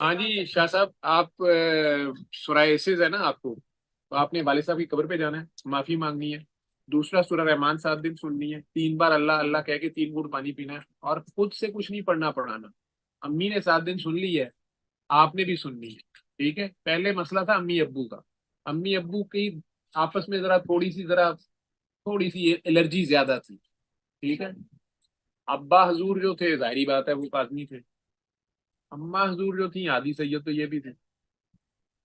ہاں جی شاہ صاحب، آپ سورائسز ہے نا آپ کو، تو آپ نے والد صاحب کی قبر پہ جانا ہے، معافی مانگنی ہے۔ دوسرا سورہ رحمان 7 دن سننی ہے، 3 بار اللہ اللہ کہہ کے 3 گھونٹ پانی پینا ہے، اور خود سے کچھ نہیں پڑھنا پڑھانا۔ امی نے 7 دن سن لی ہے، آپ نے بھی سننی ہے، ٹھیک ہے؟ پہلے مسئلہ تھا امی ابو کا، امی ابو کی آپس میں ذرا تھوڑی سی الرجی زیادہ تھی، ٹھیک ہے؟ ابا حضور جو تھے ظاہری بات ہے وہ آدمی تھے، اما حضور جو تھی عادی سید تو یہ بھی تھے،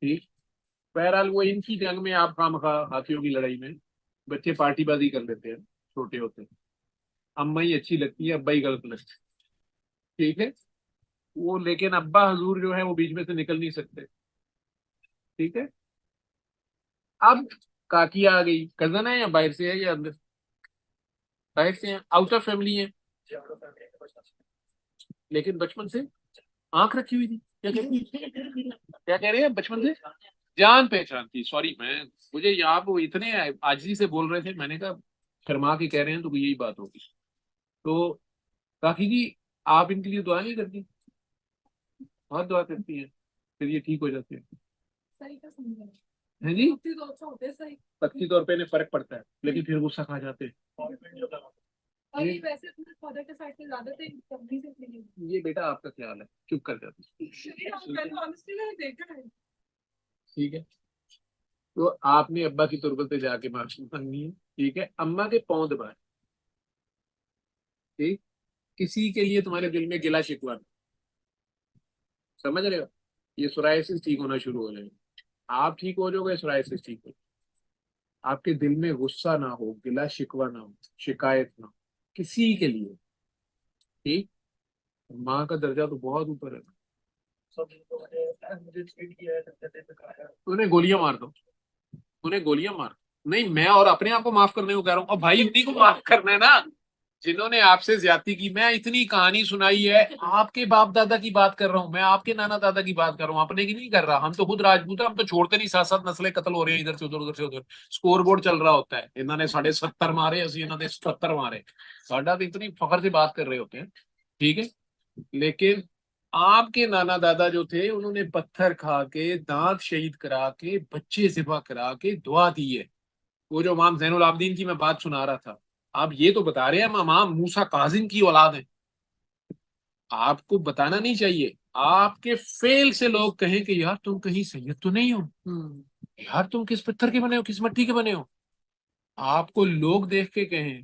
ٹھیک؟ بہرحال وہ ان کی جنگ میں آپ خواہ ہاتھیوں کی لڑائی میں بچے پارٹی بازی کر لیتے ہیں، چھوٹے ہوتے ہیں، اما ہی اچھی لگتی ہے، ابا ہی غلط لگتا ہے، ٹھیک ہے؟ وہ لیکن ابا حضور جو ہے وہ بیچ میں سے نکل نہیں سکتے، ٹھیک ہے؟ اب کاکی آ گئی، کزن ہے یا باہر سے ہے یا اندر؟ باہر سے ہیں، آؤٹ آف فیملی ہیں، لیکن بچپن سے آنکھ رکھی ہوئی تھی، کیا کہہ رہے ہیں؟ کیا کہہ رہے ہیں بچپن سے جان پہچان تھی؟ سوری، مجھے آپ اتنے عاجزی سے بول رہے تھے، میں نے کہا شرما کے کہہ رہے ہیں تو یہی بات ہوگی۔ تو کاکی جی، آپ ان کے لیے دعا نہیں کرتی؟ بہت دعا کرتی ہیں، پھر یہ ٹھیک ہو جاتے ہیں؟ ہیں جی، وقتی طور پہ انہیں فرق پڑتا ہے لیکن پھر غصہ کھا جاتے ہیں۔ یہ بیٹا آپ کا خیال ہے، چپ کر جاتے ہیں، ٹھیک ہے؟ تو آپ نے ابا کی تربت پہ جا کے معافی مانگنی ہے، ٹھیک ہے؟ اما کے پاؤں دبائے، ٹھیک؟ کسی کے لیے تمہارے دل میں گلا شکوہ نہیں، سمجھ رہے ہو؟ یہ سورائسس ٹھیک ہونا شروع ہو جائے گا، آپ ٹھیک ہو جاؤ گے، سورائسس ٹھیک ہو، آپ کے دل میں غصہ نہ ہو، گلا شکوہ نہ ہو، شکایت نہ ہو کسی کے لیے، ٹھیک؟ ماں کا درجہ تو بہت اوپر ہے، انہیں گولیاں مار دو، انہیں گولیاں مار دو۔ نہیں، میں اور اپنے آپ کو معاف کرنے کو کہہ رہا ہوں، اور بھائی انہیں کو معاف کرنا ہے نا جنہوں نے آپ سے زیادتی کی۔ میں اتنی کہانی سنائی ہے، آپ کے باپ دادا کی بات کر رہا ہوں، میں آپ کے نانا دادا کی بات کر رہا ہوں، اپنے کی نہیں کر رہا۔ ہم تو خود راجپوت ہیں، ہم تو چھوڑتے نہیں، ساتھ ساتھ نسلیں قتل ہو رہی ہیں، ادھر سے ادھر، ادھر سے ادھر، اسکور بورڈ چل رہا ہوتا ہے، انہوں نے 70.5 مارے، اسی انہوں نے 77 مارے، ساڈا تو اتنی فخر سے بات کر رہے ہوتے ہیں، ٹھیک ہے؟ لیکن آپ کے نانا دادا جو تھے انہوں نے پتھر کھا کے، دانت شہید کرا کے، بچے ذبح کرا کے دعا دی ہے۔ وہ جو امام زین العابدین کی میں بات سنا رہا تھا، آپ یہ تو بتا رہے ہیں ہم امام موسیٰ کاظم کی اولاد ہیں، آپ کو بتانا نہیں چاہیے؟ آپ کے فیل سے لوگ کہیں کہ یار تم کہیں سید تو نہیں ہو، یار تم کس پتھر کے بنے ہو، کس مٹی کے بنے ہو، آپ کو لوگ دیکھ کے کہیں،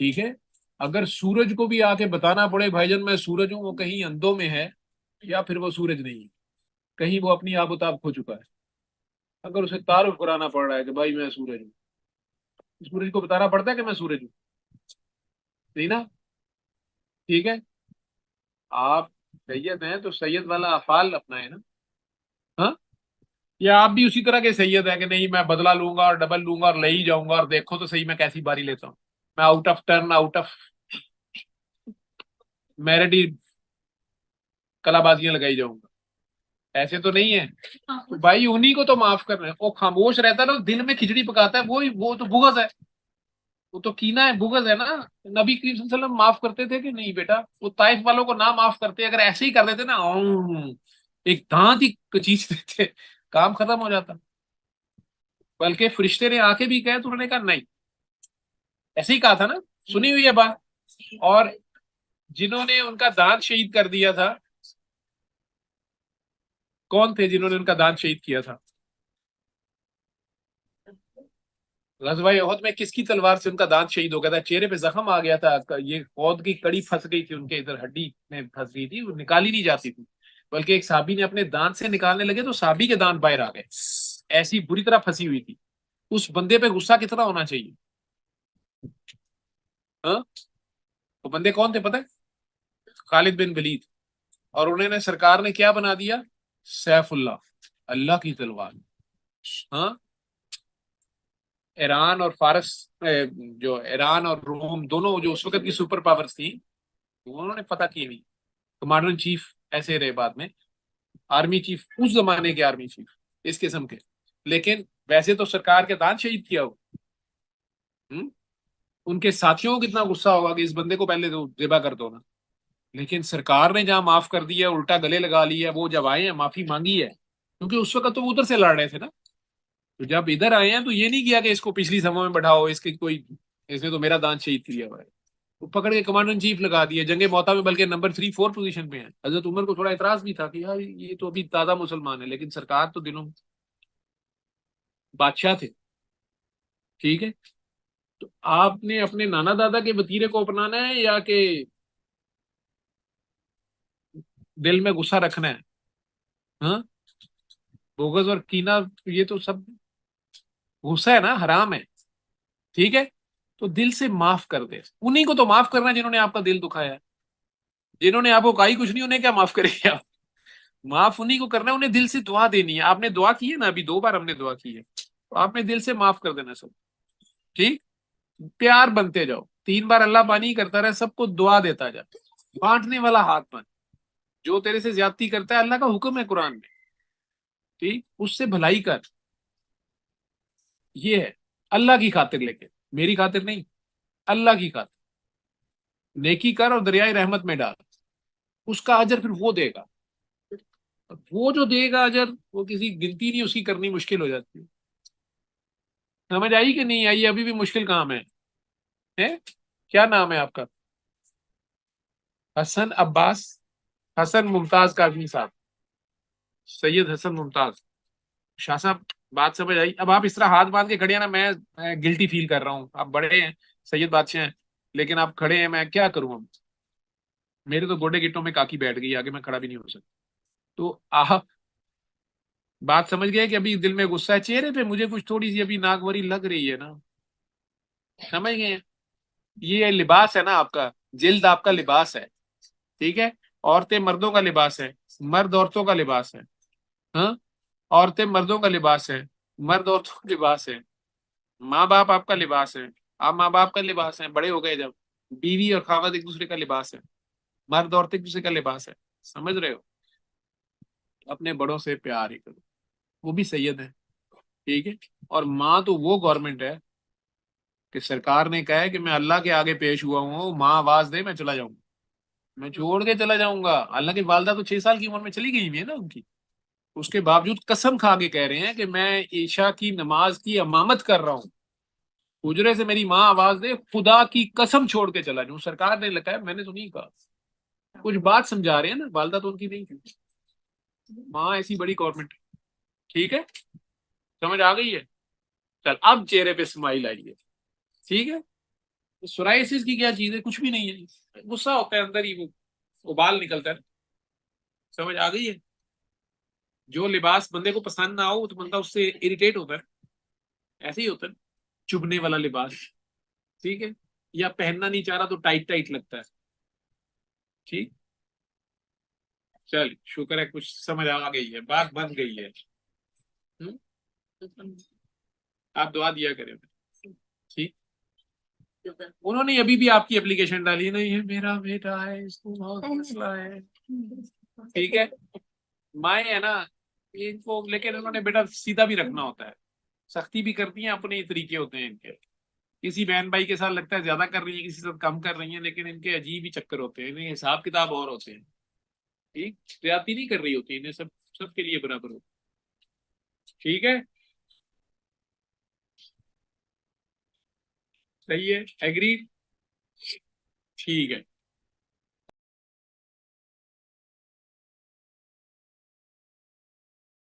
ٹھیک ہے؟ اگر سورج کو بھی آ کے بتانا پڑے بھائی جان میں سورج ہوں، وہ کہیں اندھوں میں ہے، یا پھر وہ سورج نہیں ہے، کہیں وہ اپنی آب و تاب کھو چکا ہے، اگر اسے تعارف کرانا پڑ رہا ہے کہ بھائی میں سورج ہوں، سورج کو بتانا پڑتا ہے کہ میں سورج ہوں؟ نہیں نا، ٹھیک ہے؟ آپ سید ہیں تو سید والا افعال اپنا ہے نا، ہاں؟ یا آپ بھی اسی طرح کے سید ہیں کہ نہیں میں بدلہ لوں گا اور ڈبل لوں گا اور لے ہی جاؤں گا، اور دیکھو تو صحیح میں کیسی باری لیتا ہوں، میں out of turn, out of merit ہی کلا بازیاں لگائی جاؤں گا، ایسے تو نہیں ہے؟ تو بھائی انہیں کو تو معاف کرنا ہے، وہ خاموش رہتا ہے نا، دل میں کھچڑی پکاتا ہے، وہ تو بغض ہے، وہ تو کینا ہے، بغض ہے نا۔ نبی کریم صلی اللہ علیہ وسلم معاف کرتے تھے کہ نہیں بیٹا؟ وہ طائف والوں کو نہ معاف کرتے، اگر ایسے ہی کر دیتے نا، ایک دانت ہی کچیچ دیتے، کام ختم ہو جاتا۔ بلکہ فرشتے نے آ کے بھی کہے تو انہوں نے کہا نہیں، ایسے ہی کہا تھا نا، سنی ہوئی ہے بات۔ اور جنہوں نے ان کا دانت شہید کر دیا تھا، کون تھے جنہوں نے ان کا دانت شہید کیا تھا؟ غزوہ احد میں کس کی تلوار سے ان کا دانت شہید ہو گیا تھا؟ چہرے پہ زخم آ گیا تھا، یہ خود کی کڑی پھنس گئی تھی ان کے ادھر، ہڈی میں پھنس گئی تھی، وہ نکالی نہیں جاتی تھی، بلکہ ایک صحابی نے اپنے دانت سے نکالنے لگے تو صحابی کے دانت باہر آ گئے، ایسی بری طرح پھنسی ہوئی تھی۔ اس بندے پہ غصہ کتنا ہونا چاہیے؟ ہاں؟ وہ بندے کون تھے پتہ ہے؟ خالد بن ولید، اور انہوں نے سرکار نے کیا بنا دیا؟ سیف اللہ، اللہ کی تلوار۔ ہاں؟ ایران اور فارس، جو ایران اور روم دونوں جو اس وقت کی سپر پاورز تھی، انہوں نے پتہ کی نہیں، کمانڈر ان چیف ایسے رہے بعد میں، آرمی چیف، اس زمانے کے آرمی چیف اس قسم کے، لیکن ویسے تو سرکار کے دانت شہید کیا ہو۔ ان کے ساتھیوں کو کتنا غصہ ہوگا کہ اس بندے کو پہلے تو ذبح کر دو نا، لیکن سرکار نے جہاں معاف کر دیا الٹا گلے لگا لیا، وہ جب آئے ہیں معافی مانگی ہے، کیونکہ اس وقت تو وہ ادھر سے لڑ رہے تھے نا، تو جب ادھر آئے ہیں تو یہ نہیں کیا کہ اس کو پچھلی سبھوں میں بٹھاؤ، اس کی کوئی، اس نے تو میرا دان شہید کیا ہوا ہے، وہ پکڑ کے کمانڈر ان چیف لگا دیا جنگ موتا میں، بلکہ نمبر 3 4 پوزیشن پہ ہیں۔ حضرت عمر کو تھوڑا اعتراض بھی تھا کہ یار یہ تو ابھی تازہ مسلمان ہے، لیکن سرکار تو دنوں بادشاہ تھے، ٹھیک ہے؟ تو آپ نے اپنے نانا دادا کے وتیرے کو اپنانا ہے یا کہ دل میں غصہ رکھنا ہے؟ ہاں، بغض اور کینہ، یہ تو سب غصہ ہے نا، حرام ہے، ٹھیک ہے؟ تو دل سے معاف کر دے، انہیں کو تو معاف کرنا جنہوں نے آپ کا دل دکھایا ہے، جنہوں نے آپ کو کہا کچھ نہیں انہیں کیا معاف کرے گا؟ معاف انہیں کو کرنا ہے، انہیں دل سے دعا دینی ہے، آپ نے دعا کی ہے نا، ابھی 2 بار ہم نے دعا کی ہے، تو آپ نے دل سے معاف کر دینا سب، ٹھیک؟ پیار بنتے جاؤ، 3 بار اللہ پانی کرتا رہے، سب کو دعا دیتا جا، بانٹنے والا ہاتھ بن، جو تیرے سے زیادتی کرتا ہے اللہ کا حکم ہے قرآن میں، ٹھیک، اس سے بھلائی کر، یہ ہے اللہ کی خاطر، لیکن میری خاطر نہیں، اللہ کی خاطر نیکی کر اور دریائے رحمت میں ڈال، اس کا اجر پھر وہ دے گا، وہ جو دے گا اجر وہ کسی گنتی نہیں اس کی کرنی مشکل ہو جاتی ہے، سمجھ آئی کہ نہیں آئی؟ ابھی بھی مشکل کام ہے؟ کیا نام ہے آپ کا؟ حسن عباس، حسن ممتاز کاظمی صاحب، سید حسن ممتاز، شاہ صاحب، بات سمجھ آئی؟ اب آپ اس طرح ہاتھ باندھ کے کھڑے ہیں نا، میں گلٹی فیل کر رہا ہوں، آپ بڑے ہیں، سید بادشاہ ہیں، لیکن آپ کھڑے ہیں، میں کیا کروں اب؟ میرے تو گوڈے گٹوں میں کاکی بیٹھ گئی، آگے میں کھڑا بھی نہیں ہو سکتا، تو آپ بات سمجھ گئے کہ ابھی دل میں غصہ ہے، چہرے پہ مجھے کچھ تھوڑی سی ابھی ناگواری لگ رہی ہے نا، سمجھ گئے؟ یہ لباس ہے نا آپ کا، جلد آپ کا لباس ہے، ٹھیک ہے؟ عورتیں مردوں کا لباس ہے، مرد عورتوں کا لباس ہے، ہاں، عورتیں مردوں کا لباس ہے، مرد عورتوں کا لباس ہے، ماں باپ آپ کا لباس ہے، آپ ماں باپ کا لباس ہے، بڑے ہو گئے جب، بیوی اور خاوند ایک دوسرے کا لباس ہے، مرد عورت ایک دوسرے کا لباس ہے، سمجھ رہے ہو؟ اپنے بڑوں سے پیار ہی کرو، وہ بھی سید ہے، ٹھیک ہے؟ اور ماں تو وہ گورنمنٹ ہے کہ سرکار نے کہا ہے کہ میں اللہ کے آگے پیش ہوا ہوں، ماں آواز دے میں چلا جاؤں گا، میں چھوڑ کے چلا جاؤں گا، اللہ کی والدہ تو 6 سال کی عمر میں چلی گئی ہوئی ہے نا ان کی، اس کے باوجود قسم کھا کے کہہ رہے ہیں کہ میں عشاء کی نماز کی امامت کر رہا ہوں، حجرے سے میری ماں آواز دے خدا کی قسم چھوڑ کے چلا جاؤں، سرکار نے لکھا ہے، میں نے تو نہیں کہا، کچھ بات سمجھا رہے ہیں نا، والدہ تو ان کی نہیں تھی، ماں ایسی بڑی گورنمنٹ، ٹھیک ہے؟ سمجھ آ گئی ہے؟ چل اب چہرے پہ اسمائل آئیے، ٹھیک ہے؟ سورائسس کی کیا چیز ہے؟ کچھ بھی نہیں ہے، غصہ ہوتا ہے اندر ہی، وہ ابال نکلتا ہے، سمجھ آ گئی ہے؟ جو لباس بندے کو پسند نہ ہو تو بندہ اس سے اریٹیٹ ہوتا ہے، ایسے ہی ہوتا ہے، چبھنے والا لباس، ٹھیک ہے؟ یا پہننا نہیں چاہ رہا تو ٹائٹ ٹائٹ لگتا ہے، ٹھیک؟ چل شکر ہے کچھ سمجھ آ گئی ہے، بات بن گئی ہے، ہم؟ آپ دعا دیا کریں، ٹھیک؟ انہوں نے ابھی بھی آپ کی اپلیکیشن ڈالی نہیں ہے، میرا بیٹا ہے اس کو بہت مسئلہ ہے، ٹھیک ہے؟ مائیں ہے نا ان کو، لیکن انہوں نے بیٹا سیدھا بھی رکھنا ہوتا ہے، سختی بھی کرتی ہیں، اپنے طریقے ہوتے ہیں ان کے، کسی بہن بھائی کے ساتھ لگتا ہے زیادہ کر رہی ہیں، کسی سے کم کر رہی ہیں، لیکن ان کے عجیب ہی چکر ہوتے ہیں، انہیں حساب کتاب اور ہوتے ہیں، ٹھیک؟ زیادتی نہیں کر رہی ہوتی، انہیں سب سب کے لیے برابر ہوتا، ٹھیک ہے؟ صحیح ہے، ایگری؟ ٹھیک ہے،